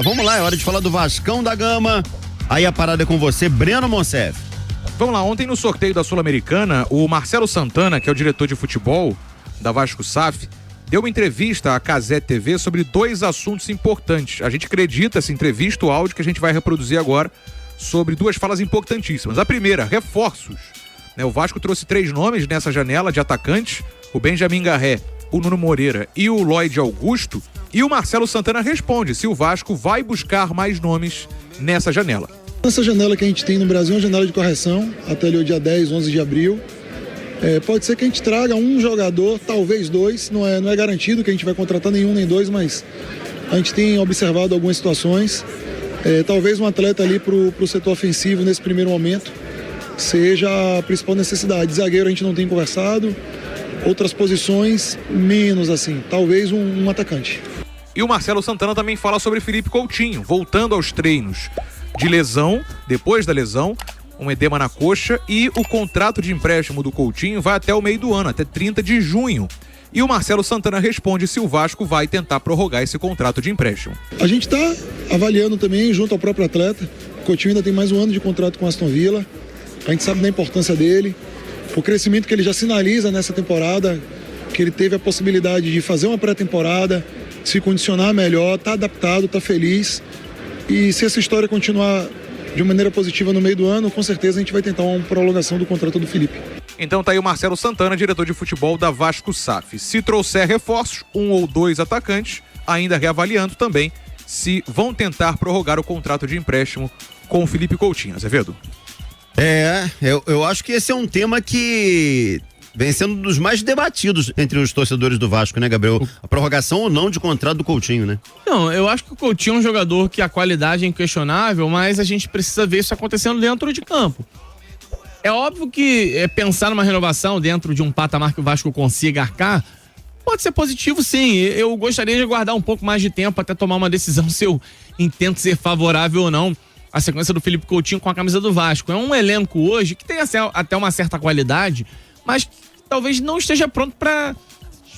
Vamos lá, é hora de falar do Vascão da Gama. Aí a parada é com você, Breno Monsef. Vamos lá, ontem no sorteio da Sul-Americana, o Marcelo Santana, que é o diretor de futebol da Vasco SAF, deu uma entrevista à Cazé TV sobre 2 assuntos importantes. A gente acredita essa entrevista, o áudio que a gente vai reproduzir agora, sobre 2 falas importantíssimas. A primeira, reforços. O Vasco trouxe 3 nomes nessa janela de atacantes, o Benjamin Garré, o Nuno Moreira e o Lloyd Augusto, e o Marcelo Santana responde se o Vasco vai buscar mais nomes nessa janela. Essa janela que a gente tem no Brasil é uma janela de correção, até ali o dia 10, 11 de abril. Pode ser que a gente traga um jogador, talvez 2, não é garantido que a gente vai contratar nenhum nem 2, mas a gente tem observado algumas situações. Talvez um atleta ali para o setor ofensivo nesse primeiro momento seja a principal necessidade. Zagueiro a gente não tem conversado, outras posições menos assim, talvez um atacante. E o Marcelo Santana também fala sobre Felipe Coutinho, voltando aos treinos de lesão, depois da lesão, um edema na coxa, e o contrato de empréstimo do Coutinho vai até o meio do ano, até 30 de junho. E o Marcelo Santana responde se o Vasco vai tentar prorrogar esse contrato de empréstimo. A gente está avaliando também junto ao próprio atleta. O Coutinho ainda tem mais um ano de contrato com o Aston Villa. A gente sabe da importância dele, o crescimento que ele já sinaliza nessa temporada, que ele teve a possibilidade de fazer uma pré-temporada, se condicionar melhor, tá adaptado, tá feliz. E se essa história continuar de maneira positiva no meio do ano, com certeza a gente vai tentar uma prolongação do contrato do Felipe. Então tá aí o Marcelo Santana, diretor de futebol da Vasco SAF. Se trouxer reforços, 1 ou 2 atacantes, ainda reavaliando também se vão tentar prorrogar o contrato de empréstimo com o Felipe Coutinho. Azevedo? Eu acho que esse é um tema que vem sendo um dos mais debatidos entre os torcedores do Vasco, né, Gabriel? A prorrogação ou não de contrato do Coutinho, né? Não, eu acho que o Coutinho é um jogador que a qualidade é inquestionável, mas a gente precisa ver isso acontecendo dentro de campo. É óbvio que pensar numa renovação dentro de um patamar que o Vasco consiga arcar pode ser positivo, sim. Eu gostaria de aguardar um pouco mais de tempo até tomar uma decisão se eu intento ser favorável ou não à sequência do Felipe Coutinho com a camisa do Vasco. É um elenco hoje que tem até uma certa qualidade, mas talvez não esteja pronto para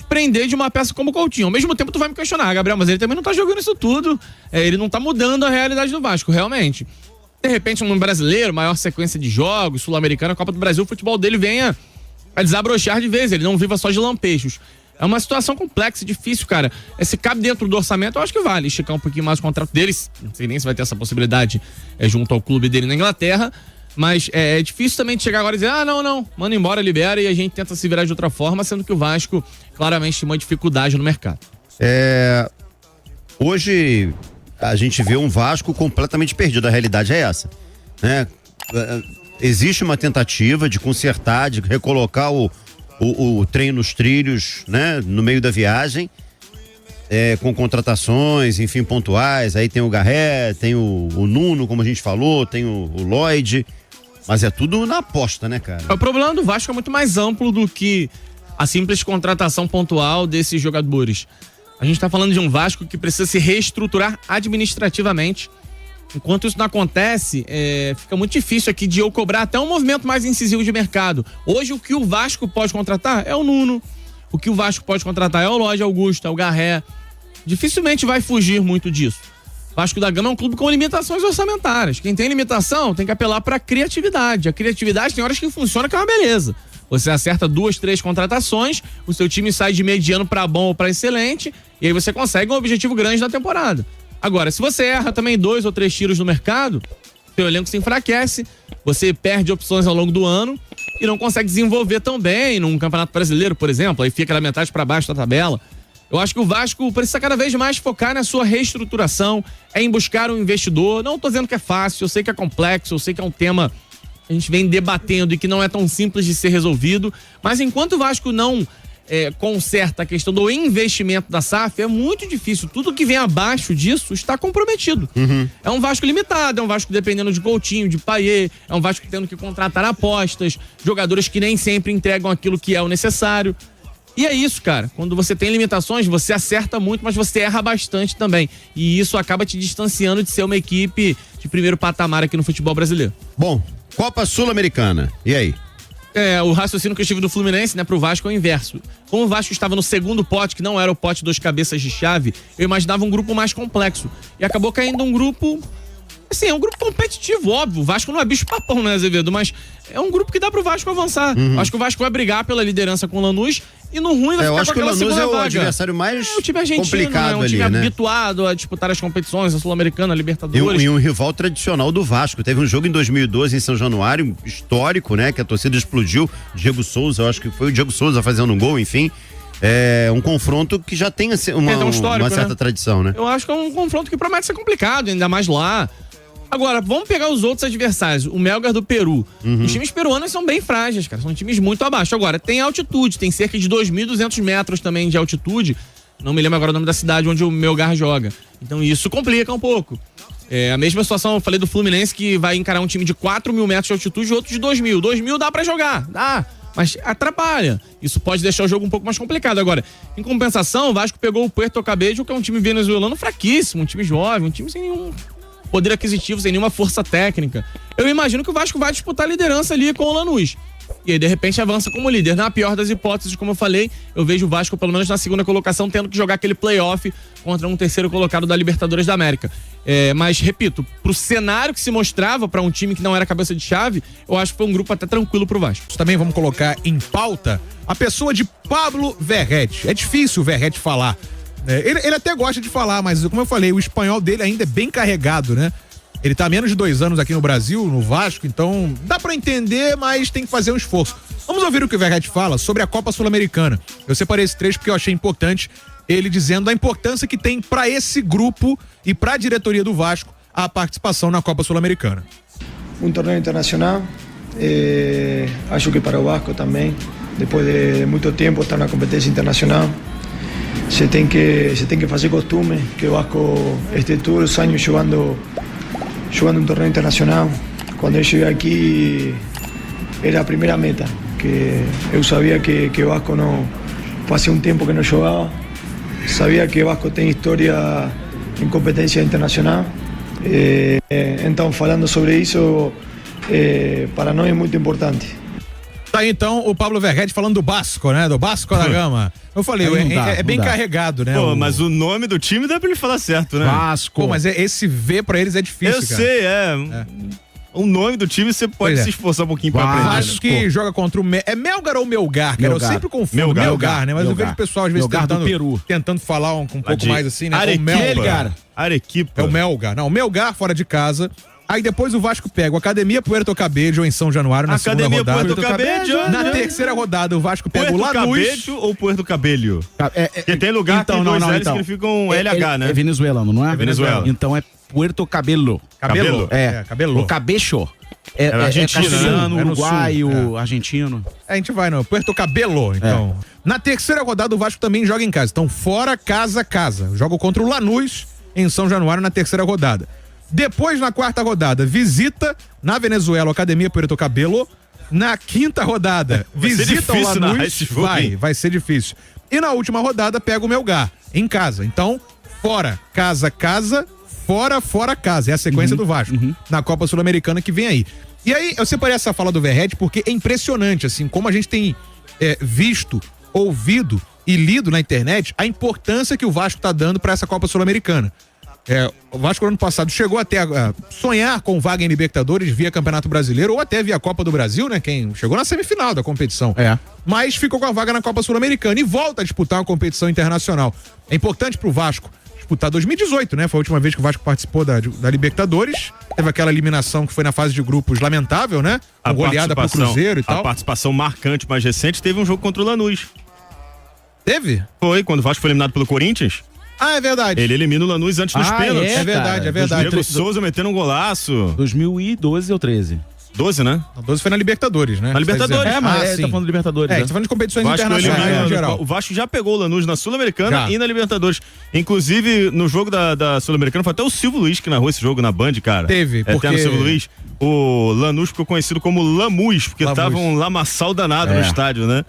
prender de uma peça como o Coutinho. Ao mesmo tempo tu vai me questionar, Gabriel, mas ele também não tá jogando isso tudo, ele não tá mudando a realidade do Vasco, realmente. De repente um brasileiro, maior sequência de jogos, Sul-Americana, Copa do Brasil, o futebol dele venha a desabrochar de vez, ele não viva só de lampejos. É uma situação complexa, difícil, cara. Se cabe dentro do orçamento, eu acho que vale esticar um pouquinho mais o contrato deles. Não sei nem se vai ter essa possibilidade junto ao clube dele na Inglaterra. Mas é difícil também de chegar agora e dizer, não, manda embora, libera, e a gente tenta se virar de outra forma, sendo que o Vasco claramente tem uma dificuldade no mercado. Hoje a gente vê um Vasco completamente perdido, a realidade é essa, né? Existe uma tentativa de consertar, de recolocar o trem nos trilhos, né? No meio da viagem, com contratações, enfim, pontuais. Aí tem o Garré, tem o Nuno, como a gente falou, tem o Lloyd, mas é tudo na aposta, né, cara? O problema do Vasco é muito mais amplo do que a simples contratação pontual desses jogadores. A gente tá falando de um Vasco que precisa se reestruturar administrativamente. Enquanto isso não acontece, fica muito difícil aqui de eu cobrar até um movimento mais incisivo de mercado. Hoje o que o Vasco pode contratar é o Nuno. O que o Vasco pode contratar é o Lloyd Augusto, é o Garré. Dificilmente vai fugir muito disso. Vasco da Gama é um clube com limitações orçamentárias. Quem tem limitação tem que apelar para a criatividade. A criatividade tem horas que funciona, que é uma beleza. Você acerta 2, 3 contratações, o seu time sai de mediano para bom ou para excelente, e aí você consegue um objetivo grande na temporada. Agora, se você erra também 2 ou 3 tiros no mercado, seu elenco se enfraquece, você perde opções ao longo do ano e não consegue desenvolver tão bem num Campeonato Brasileiro, por exemplo, aí fica da metade para baixo da tabela. Eu acho que o Vasco precisa cada vez mais focar na sua reestruturação, em buscar um investidor. Não tô dizendo que é fácil, eu sei que é complexo, eu sei que é um tema que a gente vem debatendo e que não é tão simples de ser resolvido, mas enquanto o Vasco não conserta a questão do investimento da SAF, é muito difícil. Tudo que vem abaixo disso está comprometido. É um Vasco limitado, é um Vasco dependendo de Coutinho, de Payet, é um Vasco tendo que contratar apostas, jogadores que nem sempre entregam aquilo que é o necessário. E é isso, cara. Quando você tem limitações, você acerta muito, mas você erra bastante também. E isso acaba te distanciando de ser uma equipe de primeiro patamar aqui no futebol brasileiro. Bom, Copa Sul-Americana. E aí? o raciocínio que eu tive do Fluminense, né, pro Vasco é o inverso. Como o Vasco estava no segundo pote, que não era o pote dos cabeças de chave, eu imaginava um grupo mais complexo. E acabou caindo um grupo... Assim, é um grupo competitivo, óbvio. O Vasco não é bicho-papão, né, Azevedo? Mas é um grupo que dá pro Vasco avançar. Acho que o Vasco vai brigar pela liderança com o Lanús e no ruim vai ficar com aquela segunda vaga. Eu acho que o Lanús é o adversário mais o time argentino, complicado um time ali, né? habituado a disputar as competições, a Sul-Americana, a Libertadores. E um rival tradicional do Vasco. Teve um jogo em 2012 em São Januário, histórico, né? Que a torcida explodiu. Diego Souza, eu acho que foi o Diego Souza fazendo um gol, enfim. É um confronto que já tem uma certa tradição, né? Eu acho que é um confronto que promete ser complicado, ainda mais lá. Agora, vamos pegar os outros adversários. O Melgar do Peru. Os times peruanos são bem frágeis, cara. São times muito abaixo. Agora, tem altitude. Tem cerca de 2.200 metros também de altitude. Não me lembro agora o nome da cidade onde o Melgar joga. Então, isso complica um pouco. A mesma situação, eu falei do Fluminense, que vai encarar um time de 4.000 metros de altitude e outro de 2.000. 2.000 dá pra jogar. Dá. Mas atrapalha. Isso pode deixar o jogo um pouco mais complicado. Agora, em compensação, o Vasco pegou o Puerto Cabello, que é um time venezuelano fraquíssimo. Um time jovem, um time sem nenhum poder aquisitivo, sem nenhuma força técnica. Eu imagino que o Vasco vai disputar a liderança ali com o Lanús. E aí, de repente, avança como líder. Na pior das hipóteses, como eu falei, eu vejo o Vasco, pelo menos na segunda colocação, tendo que jogar aquele play-off contra um terceiro colocado da Libertadores da América. Mas, repito, pro cenário que se mostrava para um time que não era cabeça de chave, eu acho que foi um grupo até tranquilo pro Vasco. Também vamos colocar em pauta a pessoa de Pablo Verrete. É difícil o Verrete falar. Ele até gosta de falar, mas como eu falei, o espanhol dele ainda é bem carregado, né? Ele tá há menos de 2 anos aqui no Brasil, no Vasco, então dá pra entender, mas tem que fazer um esforço. Vamos ouvir o que o Verrete fala sobre a Copa Sul-Americana. Eu separei esse trecho porque eu achei importante, ele dizendo a importância que tem pra esse grupo e pra diretoria do Vasco a participação na Copa Sul-Americana. Um torneio internacional, acho que para o Vasco também, depois de muito tempo estar na competência internacional, se tem que fazer costume que o Vasco esté todos os anos jogando um torneio internacional. Quando eu cheguei aqui era a primeira meta, que eu sabia que o Vasco não fazia um tempo que não jogava, sabia que o Vasco tem história em competência internacional, então falando sobre isso para nós é muito importante. Tá aí então o Pablo Verrete falando do Vasco, né? Do Vasco da Gama. Eu falei, é bem carregado, né? Pô, mas o nome do time dá pra ele falar certo, né? Vasco. Pô, mas esse V pra eles é difícil, eu sei, O nome do time você pode se esforçar um pouquinho pra aprender. Acho que joga contra o Melgar ou Melgar, cara? Eu sempre confundo Melgar, né? Mas eu vejo o pessoal às vezes tentando falar um pouco mais assim, né? Arequipa. É o Melgar. Não, o Melgar fora de casa. Aí depois o Vasco pega o Academia Puerto Cabello em São Januário na segunda rodada. Puerto Cabello, na terceira rodada o Vasco pega o Lanús. Cabello ou Puerto Cabello? Porque tem lugar que tem dois L's que significam LH, né? É venezuelano, não é? Venezuela. Então é Puerto Cabello. Cabello? Cabello. O Cabecho. É argentino, uruguaio, argentino. A gente vai no Puerto Cabello, então. Na terceira rodada o Vasco também joga em casa. Então fora, casa. Joga contra o Lanús em São Januário na terceira rodada. Depois, na quarta rodada, visita na Venezuela a Academia Puerto Cabello. Na quinta rodada, visita o Lanús. Vai ser difícil. E na última rodada, pega o Melgar, em casa. Então, fora, casa, fora, casa. É a sequência do Vasco, na Copa Sul-Americana que vem aí. E aí, eu separei essa fala do Verrete porque é impressionante, assim, como a gente tem visto, ouvido e lido na internet a importância que o Vasco tá dando para essa Copa Sul-Americana. O Vasco no ano passado chegou até a sonhar com vaga em Libertadores via Campeonato Brasileiro ou até via Copa do Brasil, né? Quem chegou na semifinal da competição. Mas ficou com a vaga na Copa Sul-Americana e volta a disputar uma competição internacional. É importante pro Vasco disputar 2018, né? Foi a última vez que o Vasco participou da Libertadores. Teve aquela eliminação que foi na fase de grupos lamentável, né? Com goleada pro Cruzeiro e tal. A participação marcante mais recente teve um jogo contra o Lanús. Teve? Foi, quando o Vasco foi eliminado pelo Corinthians. Ah, é verdade. Ele elimina o Lanús antes dos pênaltis. É verdade. Diego Souza metendo um golaço. 2012 ou 13? 12, né? Não, 12 foi na Libertadores, né? Na Libertadores. Mas tá falando de Libertadores. Tá falando de competições internacionais em geral. O Vasco já pegou o Lanús na Sul-Americana e na Libertadores. Inclusive, no jogo da Sul-Americana, foi até o Silvio Luiz que narrou esse jogo na Band, cara. Teve, porque... Até no Silvio Luiz. O Lanús ficou conhecido como Lamus, porque tava um lamaçal danado no estádio, né?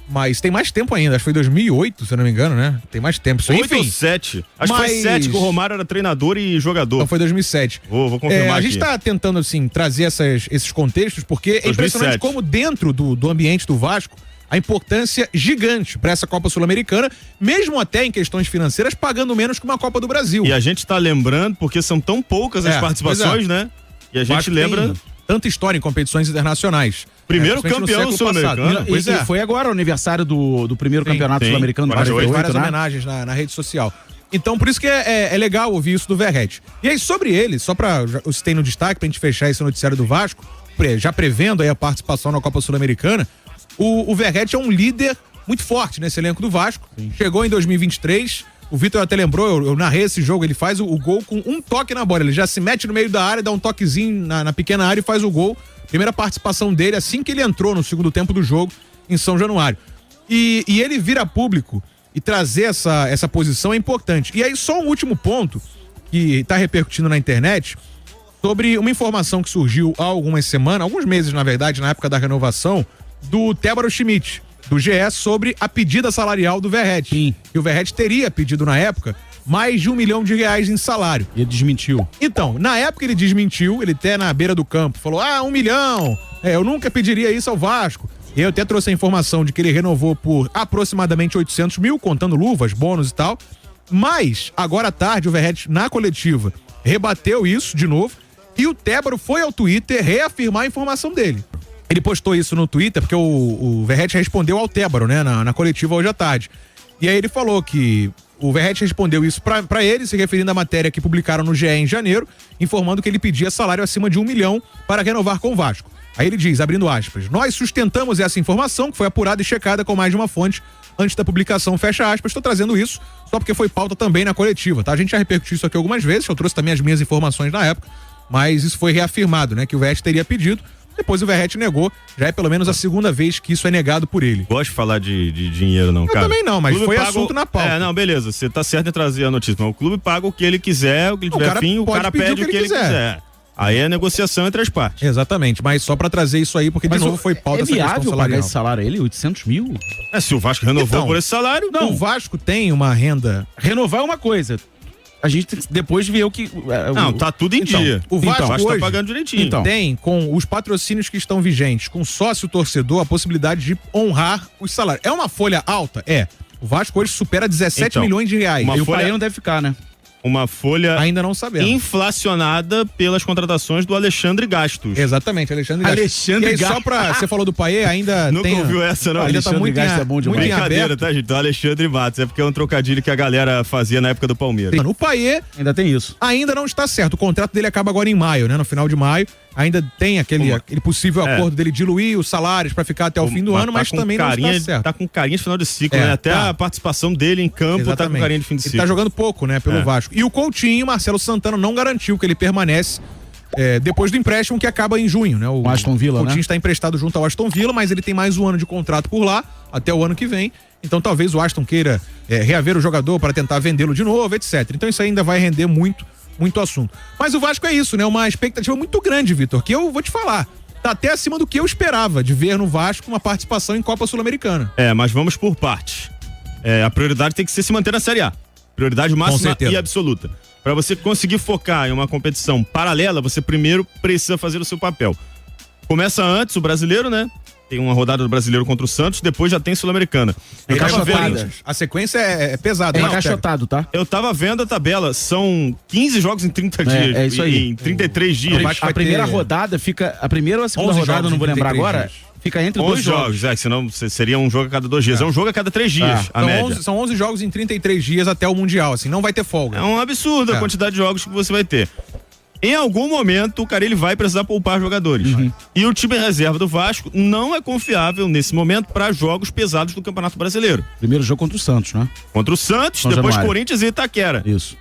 Mas tem mais tempo ainda, acho que foi 2008, se eu não me engano, né? Tem mais tempo. Isso, 8 ou 7. Acho que foi 7 que o Romário era treinador e jogador. Então foi 2007. Vou confirmar A gente aqui. tá tentando, assim, trazer esses contextos, porque é impressionante 2007. como dentro do ambiente do Vasco, a importância gigante para essa Copa Sul-Americana, mesmo até em questões financeiras, pagando menos que uma Copa do Brasil. E a gente tá lembrando, porque são tão poucas as participações, né? E a gente lembra... Tanta história em competições internacionais. Primeiro campeão sul-americano. E foi agora o aniversário do primeiro campeonato sul-americano. Várias homenagens na rede social. Então, por isso que é legal ouvir isso do Verratti. E aí, sobre ele, só pra eu citei no destaque, pra gente fechar esse noticiário do Vasco, já prevendo aí a participação na Copa Sul-Americana, o Verratti é um líder muito forte nesse elenco do Vasco. Sim. Chegou em 2023, o Vitor até lembrou, eu narrei esse jogo, ele faz o gol com um toque na bola, ele já se mete no meio da área, dá um toquezinho na pequena área e faz o gol. Primeira participação dele assim que ele entrou no segundo tempo do jogo em São Januário. E ele vir a público e trazer essa posição é importante. E aí só um último ponto que tá repercutindo na internet sobre uma informação que surgiu há alguns meses, na verdade, na época da renovação, do Tébaro Schmidt, do GE, sobre a pedida salarial do Verratti. Sim. E o Verratti teria pedido na época mais de R$1 milhão em salário. E ele desmentiu. Então, na época ele desmentiu, ele até na beira do campo falou, 1 milhão, eu nunca pediria isso ao Vasco. E eu até trouxe a informação de que ele renovou por aproximadamente 800 mil, contando luvas, bônus e tal. Mas, agora à tarde, o Verratti, na coletiva, rebateu isso de novo e o Tébaro foi ao Twitter reafirmar a informação dele. Ele postou isso no Twitter porque o Verratti respondeu ao Tébaro, né, na coletiva hoje à tarde. E aí ele falou que o Verratti respondeu isso pra ele, se referindo à matéria que publicaram no GE em janeiro, informando que ele pedia salário acima de 1 milhão para renovar com o Vasco. Aí ele diz, abrindo aspas, nós sustentamos essa informação, que foi apurada e checada com mais de uma fonte antes da publicação, fecha aspas. Estou trazendo isso só porque foi pauta também na coletiva, tá? A gente já repercutiu isso aqui algumas vezes, eu trouxe também as minhas informações na época, mas isso foi reafirmado, né, que o Verratti teria pedido. Depois o Verratti negou, já é pelo menos a segunda vez que isso é negado por ele. Gosto de falar de dinheiro, não, cara. Eu também não, mas foi assunto na pauta. Não, beleza, você tá certo em trazer a notícia, mas o clube paga o que ele quiser, o que ele tiver fim, o cara pede o que ele quiser. Aí é negociação entre as partes. Exatamente, mas só pra trazer isso aí, porque de novo foi pauta essa questão salarial. Pagar esse salário a ele, 800 mil? Se o Vasco renovou por esse salário... Não, o Vasco tem uma renda... Renovar é uma coisa... A gente depois vê o que... Não, tá tudo em dia. O Vasco hoje tá pagando direitinho. Tem, com os patrocínios que estão vigentes, com sócio-torcedor, a possibilidade de honrar os salários. É uma folha alta? É. O Vasco hoje supera 17 milhões de reais. E o Paê não deve ficar, né? Uma folha ainda não sabemos, inflacionada pelas contratações do Alexandre Gastos. Exatamente, Alexandre Gastos. E aí, só pra... Você falou do Paê, ainda nunca ouviu essa, não? Ainda tá muito Gastos é bom demais. Brincadeira, tá, gente? Então, Alexandre Matos. É porque é um trocadilho que a galera fazia na época do Palmeiras. O Paê... Ainda tem isso. Ainda não está certo. O contrato dele acaba agora em maio, né? No final de maio. Ainda tem aquele possível acordo dele diluir os salários pra ficar até o fim do ano, mas também não está certo. Tá com carinha de final de ciclo, né? Até a participação dele em campo tá com carinha de fim de ciclo. Ele tá jogando pouco, né? Pelo Vasco. E o Coutinho, Marcelo Santana, não garantiu que ele permanece depois do empréstimo que acaba em junho, né? O Aston Villa, Coutinho está emprestado junto ao Aston Villa, mas ele tem mais um ano de contrato por lá, até o ano que vem. Então talvez o Aston queira reaver o jogador para tentar vendê-lo de novo, etc. Então isso ainda vai render muito assunto. Mas o Vasco é isso, né? Uma expectativa muito grande, Vitor, que eu vou te falar. Tá até acima do que eu esperava de ver no Vasco uma participação em Copa Sul-Americana. Mas vamos por partes. A prioridade tem que ser se manter na Série A. Prioridade máxima e absoluta. Para você conseguir focar em uma competição paralela, você primeiro precisa fazer o seu papel. Começa antes o brasileiro, né? Tem uma rodada do brasileiro contra o Santos, depois já tem Sul-Americana. A sequência é pesada. É encaixotado, tá? Eu tava vendo a tabela, são 15 jogos em 30 dias. É isso aí. Em 33 dias. A primeira rodada fica... A primeira ou a segunda rodada, não vou lembrar agora... Dias. Fica entre 11 dois jogos. Senão seria um jogo a cada 2 dias. É um jogo a cada 3 dias, a média. São 11 jogos em 33 dias até o Mundial, assim, não vai ter folga. É um absurdo a quantidade de jogos que você vai ter. Em algum momento, o Carille vai precisar poupar jogadores. E o time reserva do Vasco não é confiável nesse momento para jogos pesados do Campeonato Brasileiro. Primeiro jogo contra o Santos, né? Contra o Santos, depois Corinthians e Itaquera. Isso.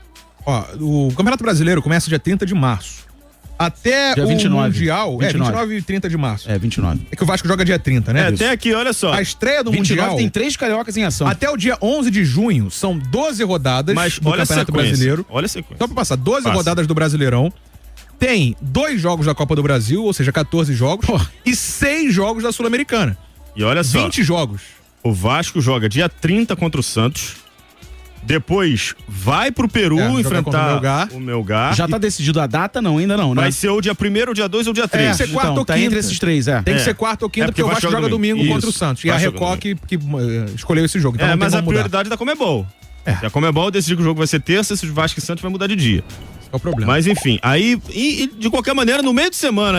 O Campeonato Brasileiro começa dia 30 de março. Até dia o 29, Mundial... 29 e 30 de março. 29. É que o Vasco joga dia 30, né? Até aqui, olha só. A estreia do 29 Mundial... tem 3 cariocas em ação. Até o dia 11 de junho, são 12 rodadas do Campeonato Brasileiro. Olha a sequência. Só pra passar, 12 rodadas do Brasileirão. Tem 2 jogos da Copa do Brasil, ou seja, 14 jogos. E 6 jogos da Sul-Americana. E olha só. 20 jogos. O Vasco joga dia 30 contra o Santos. Depois vai pro Peru enfrentar o Melgar. Já tá decidido a data? Não, ainda não, né? Vai ser o dia 1º, o dia 2 ou o dia 3. Tem que ser quarta ou tá quinta. entre esses três, Tem que ser quarta ou quinta, porque o Vasco joga domingo contra o Santos. E a Record que escolheu esse jogo. Então não mas tem a como prioridade da Comebol. A Comebol decidiu que o jogo vai ser terça, se o Vasco e Santos vai mudar de dia. É o problema. Mas enfim, aí, e de qualquer maneira, no meio de semana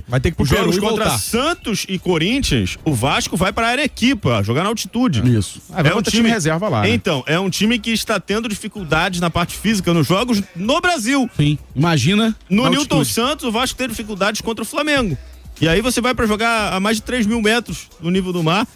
vai ter que os jogos Peru contra voltar. Santos e Corinthians, o Vasco vai pra Arequipa, jogar na altitude. Isso. Vai botar time reserva lá, né? Então, é um time que está tendo dificuldades na parte física nos jogos no Brasil. Sim. Imagina. No Newton Santos, o Vasco teve dificuldades contra o Flamengo. E aí você vai pra jogar a mais de 3.000 metros no nível do mar.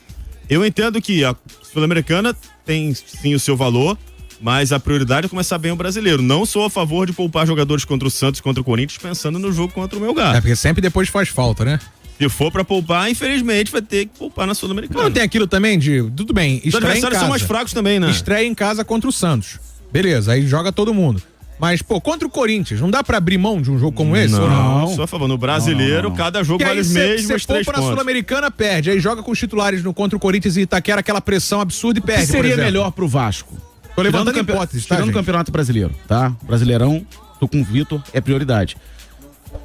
Eu entendo que a Sul-Americana tem sim o seu valor, mas a prioridade é começar bem o brasileiro. Não sou a favor de poupar jogadores contra o Santos e contra o Corinthians pensando no jogo contra o Melgar. Porque sempre depois faz falta, né? Se for pra poupar, infelizmente vai ter que poupar na Sul-Americana. Não tem aquilo também de, tudo bem, Os estreia em adversários casa. são mais fracos também, né? Estreia em casa contra o Santos. Beleza, aí joga todo mundo. Mas, contra o Corinthians, não dá pra abrir mão de um jogo como esse? Não, só a favor. No brasileiro, cada jogo vale os mesmos 3 pontos. Você na Sul-Americana, perde. Aí joga com os titulares contra o Corinthians e Itaquera, aquela pressão absurda e perde. O que seria melhor pro Vasco? Tô levantando hipóteses, tá, tirando o Campeonato Brasileiro, tá? Brasileirão, tô com o Vitor, é prioridade.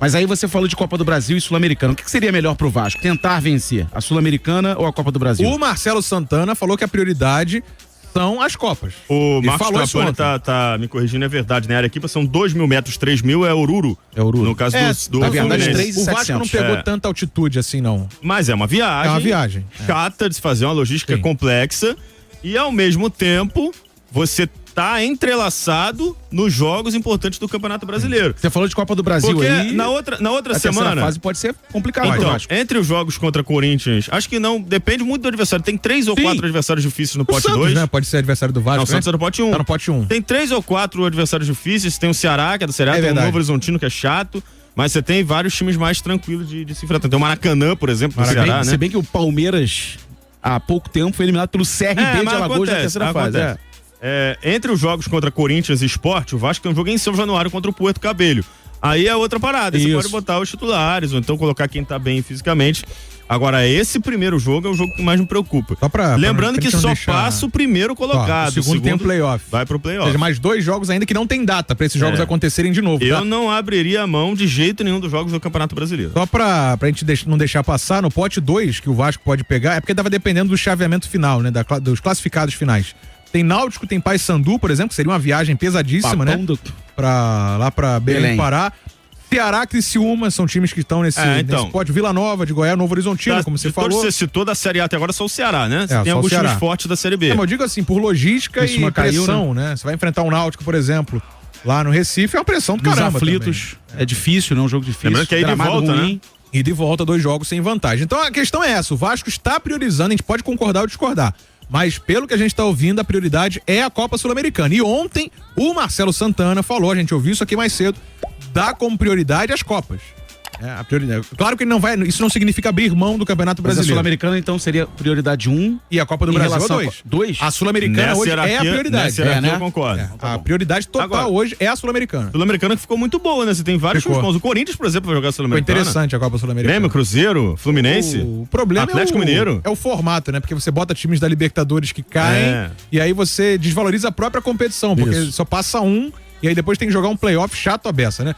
Mas aí você falou de Copa do Brasil e Sul-Americana. O que seria melhor pro Vasco? Tentar vencer a Sul-Americana ou a Copa do Brasil? O Marcelo Santana falou que a prioridade são as Copas. O Marcos Trapani tá me corrigindo, é verdade, né? A Arequipa são 2.000 metros, 3.000 é Oruro. É Oruro. No caso do na verdade, Fluminense. O Vasco não pegou tanta altitude assim, não. Mas é uma viagem. É uma viagem. Chata de se fazer, uma logística complexa. E ao mesmo tempo, você tá entrelaçado nos jogos importantes do Campeonato Brasileiro. Você falou de Copa do Brasil. Porque aí. na outra a semana. fase pode ser complicada. Então, entre os jogos contra Corinthians, acho que não, depende muito do adversário. Tem 3 ou 4 adversários difíceis no pote 2. Né? Pode ser adversário do Vasco. Não, o Santos é no pote 1. Tá no pote 1. Tem 3 ou 4 adversários difíceis. Tem o Ceará, que é do Ceará, tem o Novo Horizontino, que é chato. Mas você tem vários times mais tranquilos de se enfrentar. Tem o Maracanã, por exemplo, do Ceará, né? Se bem que o Palmeiras, há pouco tempo, foi eliminado pelo CRB de Alagoas na terceira fase. Entre os jogos contra Corinthians e Sport, o Vasco tem um jogo em São Januário contra o Puerto Cabello. Aí é outra parada. Você pode botar os titulares, ou então colocar quem tá bem fisicamente. Agora, esse primeiro jogo é o jogo que mais me preocupa. Lembrando que só passa o primeiro colocado. O segundo tem um playoff. Vai pro playoff. Ou seja, mais 2 jogos ainda que não tem data pra esses jogos acontecerem de novo. Eu não abriria a mão de jeito nenhum dos jogos do Campeonato Brasileiro. Só pra gente não deixar passar, no pote 2 que o Vasco pode pegar, é porque tava dependendo do chaveamento final, né? Dos classificados finais. Tem Náutico, tem Paysandu, por exemplo, que seria uma viagem pesadíssima, né? Lá pra Belém, Pará. Ceará, Criciúma, são times que estão nesse pote. Vila Nova, de Goiás, Novo Horizontino, como você falou. Você citou da Série A até agora, só o Ceará, né? Você tem alguns times fortes da Série B. Mas eu digo assim, por logística e pressão, né? Você vai enfrentar um Náutico, por exemplo, lá no Recife, é uma pressão do caramba. Os aflitos, é difícil, né? Um jogo difícil. Lembrando que aí de volta, né? E de volta 2 jogos sem vantagem. Então a questão é essa, o Vasco está priorizando, a gente pode concordar ou discordar, mas pelo que a gente está ouvindo, a prioridade é a Copa Sul-Americana. E ontem, o Marcelo Santana falou, a gente ouviu isso aqui mais cedo, dá como prioridade as Copas. A prioridade. Claro que ele não vai, isso não significa abrir mão do Campeonato Brasileiro. Mas a Sul-Americana, então, seria prioridade 1 e a Copa do Brasil é 2. A Sul-Americana hoje é a prioridade. Eu concordo. A prioridade total hoje é a Sul-Americana. Sulamericana que ficou muito boa, né? Você tem vários times bons. O Corinthians, por exemplo, vai jogar a Sul-Americana. Foi interessante a Copa Sul-Americana. Grêmio, Cruzeiro, Fluminense. O problema Atlético Mineiro. É o formato, né? Porque você bota times da Libertadores que caem e aí você desvaloriza a própria competição, porque só passa um e aí depois tem que jogar um playoff chato a beça, né?